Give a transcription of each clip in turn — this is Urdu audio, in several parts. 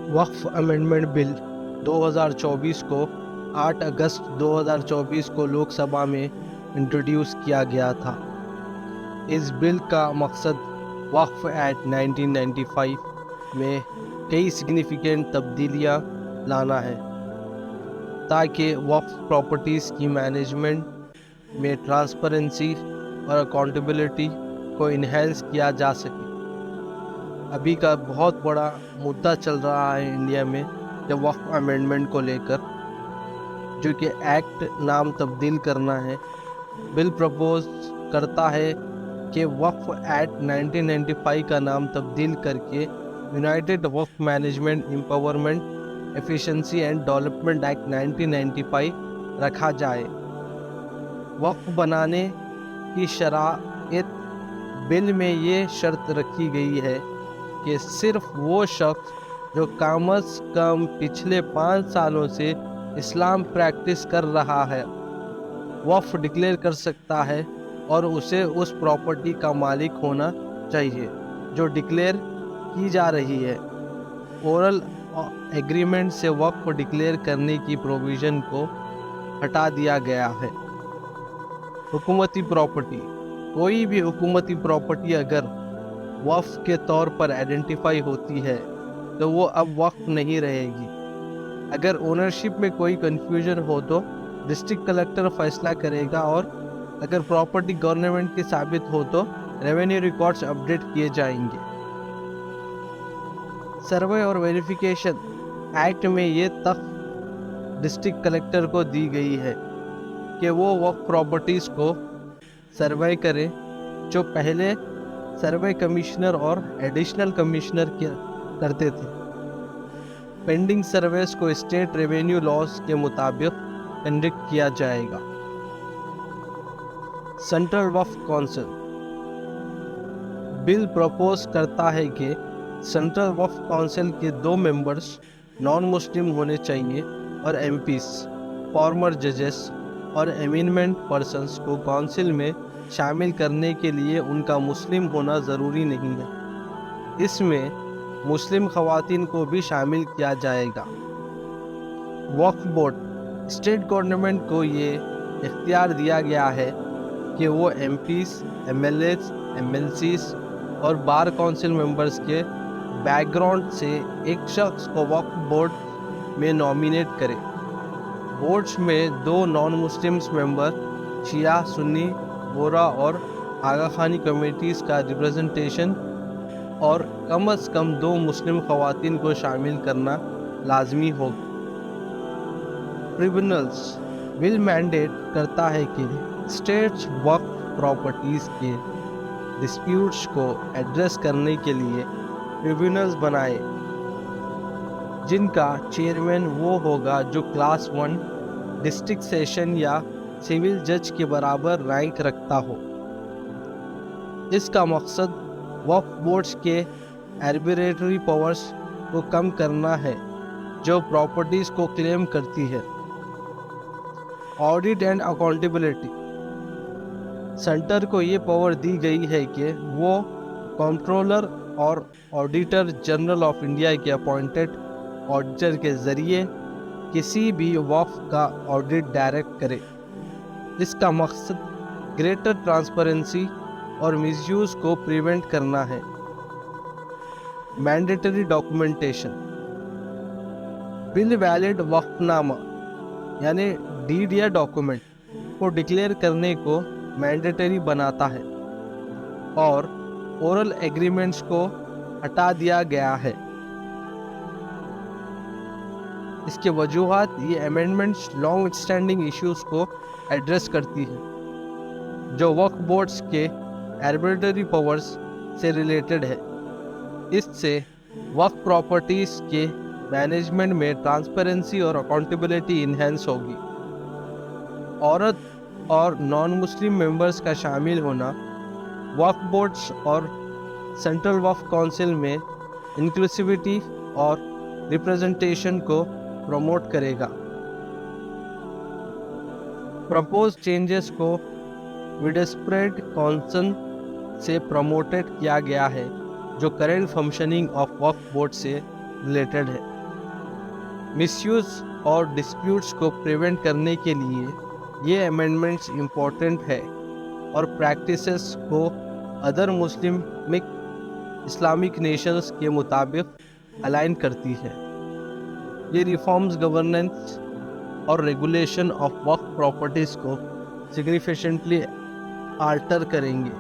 وقف امینڈمنٹ بل 2024 کو 8 اگست 2024 کو لوک سبھا میں انٹروڈیوس کیا گیا تھا۔ اس بل کا مقصد وقف ایکٹ 1995 میں کئی سگنیفیکنٹ تبدیلیاں لانا ہے تاکہ وقف پراپرٹیز کی مینجمنٹ میں ٹرانسپیرنسی اور اکاؤنٹیبلٹی کو انہینس کیا جا سکے۔ ابھی کا بہت بڑا مدعا چل رہا ہے انڈیا میں کہ وقف امینڈمنٹ کو لے کر، جو کہ ایکٹ نام تبدیل کرنا ہے۔ بل پرپوز کرتا ہے کہ وقف ایکٹ 1995 کا نام تبدیل کر کے یونائٹڈ وقف management empowerment efficiency and development act 1995 رکھا جائے۔ وقف بنانے کی شرائط بل میں یہ شرط رکھی گئی ہے کہ صرف وہ شخص جو کم از کم پچھلے 5 سالوں سے اسلام پریکٹس کر رہا ہے وقف ڈکلیئر کر سکتا ہے، اور اسے اس پراپرٹی کا مالک ہونا چاہیے جو ڈکلیئر کی جا رہی ہے۔ اورل ایگریمنٹ سے وقف ڈکلیئر کرنے کی پروویژن کو ہٹا دیا گیا ہے۔ حکومتی پراپرٹی: کوئی بھی حکومتی پراپرٹی اگر وقف کے طور پر آئیڈینٹیفائی ہوتی ہے تو وہ اب وقف نہیں رہے گی۔ اگر اونرشپ میں کوئی کنفیوژن ہو تو ڈسٹرکٹ کلکٹر فیصلہ کرے گا، اور اگر پراپرٹی گورنمنٹ کی ثابت ہو تو ریونیو ریکارڈز اپڈیٹ کیے جائیں گے۔ سروے اور ویریفیکیشن ایکٹ میں یہ تخت ڈسٹرکٹ کلکٹر کو دی گئی ہے کہ وہ وقف پراپرٹیز کو سروے کرے، جو پہلے سروے کمشنر اور ایڈیشنل کمشنر کرتے تھے۔ پینڈنگ سرویز کو اسٹیٹ ریونیو لاز کے مطابق کنڈکٹ کیا جائے گا۔ سینٹرل وقف کونسل بل پروپوز کرتا ہے کہ سینٹرل وقف کونسل کے 2 ممبرز نان مسلم ہونے چاہیے، اور ایم پیز، فارمر ججز اور ایمینمنٹ پرسنز کو کونسل میں شامل کرنے کے لیے ان کا مسلم ہونا ضروری نہیں ہے۔ اس میں مسلم خواتین کو بھی شامل کیا جائے گا۔ وقف بورڈ: اسٹیٹ گورنمنٹ کو یہ اختیار دیا گیا ہے کہ وہ MPs, MLAs, MLCs اور بار کونسل ممبرز کے بیک گراؤنڈ سے ایک شخص کو وقف بورڈ میں نامینیٹ کرے۔ بورڈز میں 2 نان مسلم ممبر، شیعہ، سنی، بورا اور آغا خانی کمیونٹیز کا ریپرزنٹیشن، اور کم از کم 2 مسلم خواتین کو شامل کرنا لازمی ہوگا۔ ٹریبونلز: بل مینڈیٹ کرتا ہے کہ اسٹیٹس وقف پراپرٹیز کے ڈسپیوٹس کو ایڈریس کرنے کے لیے ٹریبونلز بنائے، جن کا چیئرمین وہ ہوگا جو کلاس 1 ڈسٹرکٹ سیشن یا سول جج کے برابر رینک رکھتا ہو۔ اس کا مقصد وقف بورڈز کے آربیٹریٹری پاورز کو کم کرنا ہے جو پراپرٹیز کو کلیم کرتی ہے۔ آڈٹ اینڈ اکاؤنٹیبلٹی: سینٹر کو یہ پاور دی گئی ہے کہ وہ کمپٹرولر اور آڈیٹر جنرل آف انڈیا کے اپوائنٹڈ آڈیٹر کے ذریعے کسی بھی وقف کا آڈٹ ڈائریکٹ کرے۔ اس کا مقصد گریٹر ٹرانسپیرنسی اور مس یوز کو پریونٹ کرنا ہے۔ مینڈیٹری ڈاکومنٹیشن: بل ویلڈ وقف نامہ یعنی ڈیڈ یا ڈاکومنٹ کو ڈکلیئر کرنے کو مینڈیٹری بناتا ہے، اور اورل ایگریمنٹس کو ہٹا دیا گیا ہے۔ اس کے وجوہات: یہ امینڈمنٹس لانگ اسٹینڈنگ ایشوز کو ایڈریس کرتی ہے جو وقف بورڈز کے آربیٹری پاورز سے ریلیٹڈ ہے۔ اس سے وقف پراپرٹیز کے مینجمنٹ میں ٹرانسپیرنسی اور اکاؤنٹیبلٹی انہینس ہوگی۔ عورت اور نان مسلم ممبرز کا شامل ہونا وقف بورڈز اور سینٹرل وقف کونسل میں انکلوسیوٹی اور ریپرزنٹیشن کو پروموٹ کرے گا۔ پرپوز چینجز کو وڈسپریڈ کونسل سے پروموٹڈ کیا گیا ہے جو کرنٹ فنکشننگ آف وقف بورڈ سے ریلیٹڈ ہے۔ مس یوز اور ڈسپیوٹس کو پریونٹ کرنے کے لیے یہ امینڈمنٹس امپورٹنٹ ہے اور پریکٹسز کو ادر اسلامک نیشنز کے مطابق الائن کرتی ہے۔ یہ ریفارمز گورننس اور ریگولیشن آف وقف پراپرٹیز کو سگنیفیکنٹلی آلٹر کریں گے،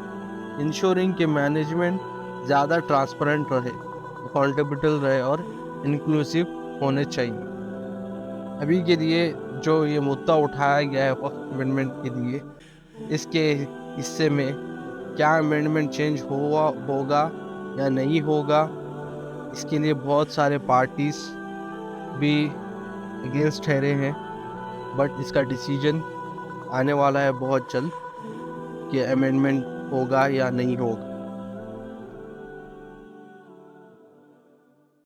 انشورنگ کہ مینجمنٹ زیادہ ٹرانسپیرنٹ رہے، اکاؤنٹیبل رہے اور انکلوسیو ہونے چاہیے۔ ابھی کے لیے جو یہ مدعا اٹھایا گیا ہے وقف امینڈمنٹ کے لیے، اس کے حصے میں کیا امینڈمنٹ چینج ہوگا یا نہیں ہوگا، اس کے لیے بہت سارے پارٹیز بھی اگینسٹ ٹھہرے ہیں، بٹ اس کا ڈیسیجن آنے والا ہے بہت جلد کہ امینڈمنٹ ہوگا یا نہیں ہوگا۔